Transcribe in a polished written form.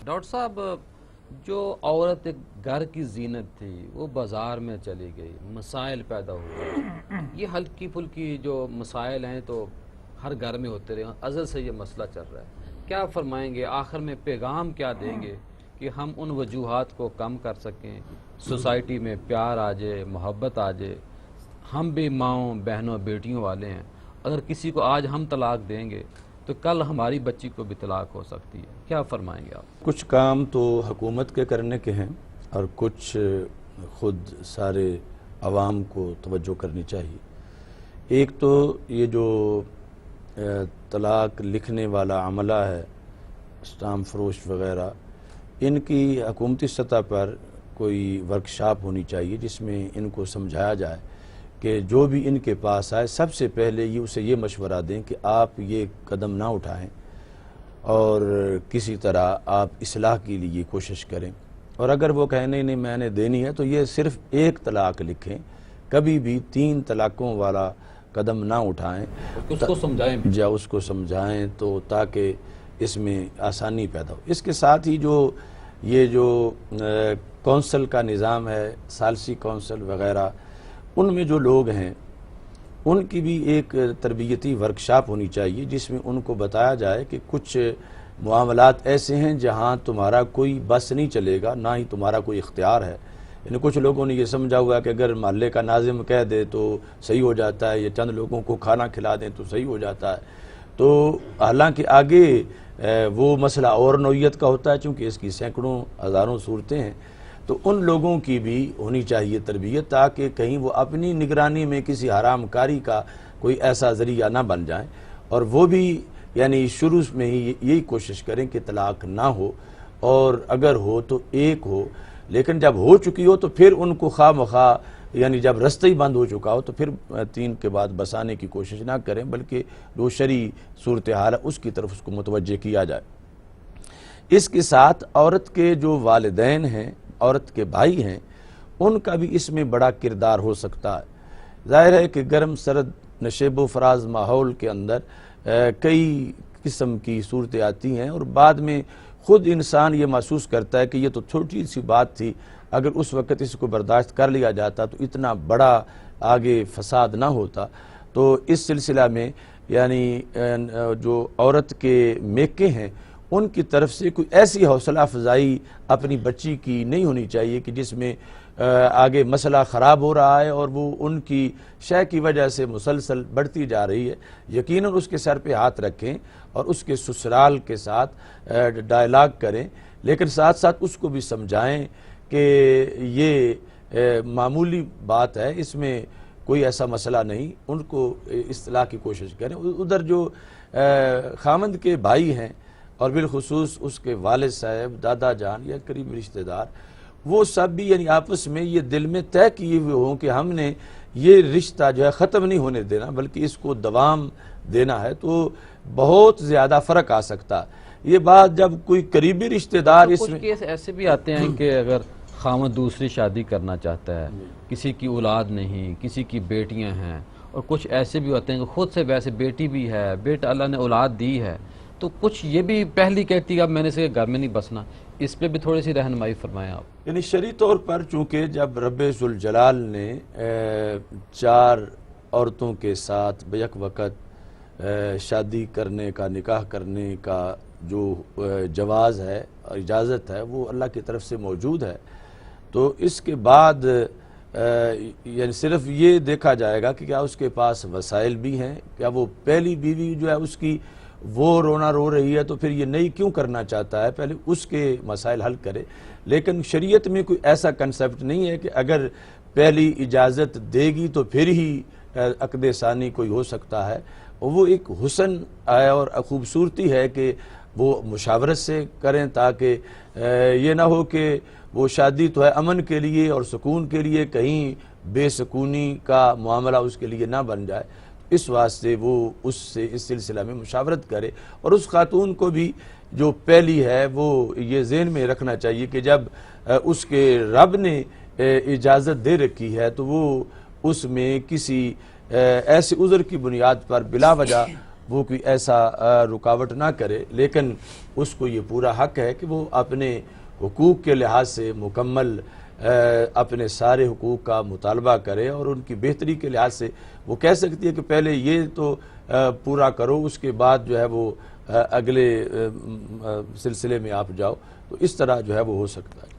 Doctor صاحب جو عورت ایک گھر کی زینت تھی وہ بازار میں چلی گئی، مسائل پیدا ہوئے، یہ ہلکی پھلکی جو مسائل ہیں تو ہر گھر میں ہوتے رہے، ازل سے یہ مسئلہ چل رہا ہے، کیا فرمائیں گے؟ آخر میں پیغام کیا دیں گے کہ ہم ان وجوہات کو کم کر سکیں، سوسائٹی میں پیار آ جائے، محبت آ جائے؟ ہم بھی ماؤں بہنوں بیٹیوں والے ہیں، اگر کسی کو آج ہم طلاق دیں گے تو کل ہماری بچی کو بھی طلاق ہو سکتی ہے، کیا فرمائیں گے آپ؟ کچھ کام تو حکومت کے کرنے کے ہیں اور کچھ خود سارے عوام کو توجہ کرنی چاہیے۔ ایک تو یہ جو طلاق لکھنے والا عملہ ہے، اسٹامپ فروش وغیرہ، ان کی حکومتی سطح پر کوئی ورکشاپ ہونی چاہیے جس میں ان کو سمجھایا جائے کہ جو بھی ان کے پاس آئے سب سے پہلے اسے یہ مشورہ دیں کہ آپ یہ قدم نہ اٹھائیں اور کسی طرح آپ اصلاح کے لیے کوشش کریں، اور اگر وہ کہیں نہیں میں نے دینی ہے تو یہ صرف ایک طلاق لکھیں، کبھی بھی 3 طلاقوں والا قدم نہ اٹھائیں، اس کو سمجھائیں بھی، اس کو سمجھائیں تو تاکہ اس میں آسانی پیدا ہو۔ اس کے ساتھ ہی یہ جو کونسل کا نظام ہے، ثالثی کونسل وغیرہ، ان میں جو لوگ ہیں ان کی بھی ایک تربیتی ورکشاپ ہونی چاہیے جس میں ان کو بتایا جائے کہ کچھ معاملات ایسے ہیں جہاں تمہارا کوئی بس نہیں چلے گا، نہ ہی تمہارا کوئی اختیار ہے۔ یعنی کچھ لوگوں نے یہ سمجھا ہوا کہ اگر محلے کا ناظم کہہ دے تو صحیح ہو جاتا ہے، یا چند لوگوں کو کھانا کھلا دیں تو صحیح ہو جاتا ہے، تو حالانکہ آگے وہ مسئلہ اور نوعیت کا ہوتا ہے، چونکہ اس کی سینکڑوں ہزاروں صورتیں ہیں، تو ان لوگوں کی بھی ہونی چاہیے تربیت، تاکہ کہیں وہ اپنی نگرانی میں کسی حرام کاری کا کوئی ایسا ذریعہ نہ بن جائیں، اور وہ بھی یعنی شروع میں ہی یہی کوشش کریں کہ طلاق نہ ہو، اور اگر ہو تو ایک ہو، لیکن جب ہو چکی ہو تو پھر ان کو خواہ مخواہ یعنی جب رستہ ہی بند ہو چکا ہو تو پھر 3 کے بعد بسانے کی کوشش نہ کریں، بلکہ جو شرعی صورتحال ہے اس کی طرف اس کو متوجہ کیا جائے۔ اس کے ساتھ عورت کے جو والدین ہیں، عورت کے بھائی ہیں، ان کا بھی اس میں بڑا کردار ہو سکتا ہے۔ ظاہر ہے کہ گرم سرد نشیب و فراز ماحول کے اندر کئی قسم کی صورتیں آتی ہیں، اور بعد میں خود انسان یہ محسوس کرتا ہے کہ یہ تو چھوٹی سی بات تھی، اگر اس وقت اس کو برداشت کر لیا جاتا تو اتنا بڑا آگے فساد نہ ہوتا۔ تو اس سلسلہ میں یعنی جو عورت کے میکے ہیں ان کی طرف سے کوئی ایسی حوصلہ افزائی اپنی بچی کی نہیں ہونی چاہیے کہ جس میں آگے مسئلہ خراب ہو رہا ہے اور وہ ان کی شے کی وجہ سے مسلسل بڑھتی جا رہی ہے۔ یقیناً اس کے سر پہ ہاتھ رکھیں اور اس کے سسرال کے ساتھ ڈائلاگ کریں، لیکن ساتھ ساتھ اس کو بھی سمجھائیں کہ یہ معمولی بات ہے، اس میں کوئی ایسا مسئلہ نہیں، ان کو اصلاح کی کوشش کریں۔ ادھر جو خامند کے بھائی ہیں اور بالخصوص اس کے والد صاحب، دادا جان یا قریبی رشتہ دار، وہ سب بھی یعنی آپس میں یہ دل میں طے کیے ہوئے ہوں کہ ہم نے یہ رشتہ جو ہے ختم نہیں ہونے دینا بلکہ اس کو دوام دینا ہے، تو بہت زیادہ فرق آ سکتا۔ یہ بات جب کوئی قریبی رشتہ دار اس میں، کچھ کیس ایسے بھی آتے ہیں کہ اگر خامد دوسری شادی کرنا چاہتا ہے، کسی کی اولاد نہیں، کسی کی بیٹیاں ہیں، اور کچھ ایسے بھی ہوتے ہیں کہ خود سے ویسے بیٹی بھی ہے، بیٹا اللہ نے اولاد دی ہے، تو کچھ یہ بھی پہلی کہتی ہے اب میں نے سے گھر میں نہیں بسنا، اس پہ بھی تھوڑی سی رہنمائی فرمائیں آپ۔ یعنی شرعی طور پر چونکہ جب رب ذوالجلال نے 4 عورتوں کے ساتھ بیک وقت شادی کرنے کا، نکاح کرنے کا جو جواز ہے، اجازت ہے، وہ اللہ کی طرف سے موجود ہے، تو اس کے بعد یعنی صرف یہ دیکھا جائے گا کہ کیا اس کے پاس وسائل بھی ہیں، کیا وہ پہلی بیوی جو ہے اس کی وہ رونا رو رہی ہے تو پھر یہ نئی کیوں کرنا چاہتا ہے، پہلے اس کے مسائل حل کرے۔ لیکن شریعت میں کوئی ایسا کنسپٹ نہیں ہے کہ اگر پہلی اجازت دے گی تو پھر ہی عقد ثانی کوئی ہو سکتا ہے۔ وہ ایک حسن ہے اور خوبصورتی ہے کہ وہ مشاورت سے کریں، تاکہ یہ نہ ہو کہ وہ شادی تو ہے امن کے لیے اور سکون کے لیے، کہیں بے سکونی کا معاملہ اس کے لیے نہ بن جائے۔ اس واسطے وہ اس سے اس سلسلہ میں مشاورت کرے، اور اس خاتون کو بھی جو پہلی ہے وہ یہ ذہن میں رکھنا چاہیے کہ جب اس کے رب نے اجازت دے رکھی ہے تو وہ اس میں کسی ایسے عذر کی بنیاد پر بلا وجہ وہ کوئی ایسا رکاوٹ نہ کرے، لیکن اس کو یہ پورا حق ہے کہ وہ اپنے حقوق کے لحاظ سے مکمل اپنے سارے حقوق کا مطالبہ کرے، اور ان کی بہتری کے لحاظ سے وہ کہہ سکتی ہے کہ پہلے یہ تو پورا کرو، اس کے بعد جو ہے وہ اگلے سلسلے میں آپ جاؤ، تو اس طرح جو ہے وہ ہو سکتا ہے۔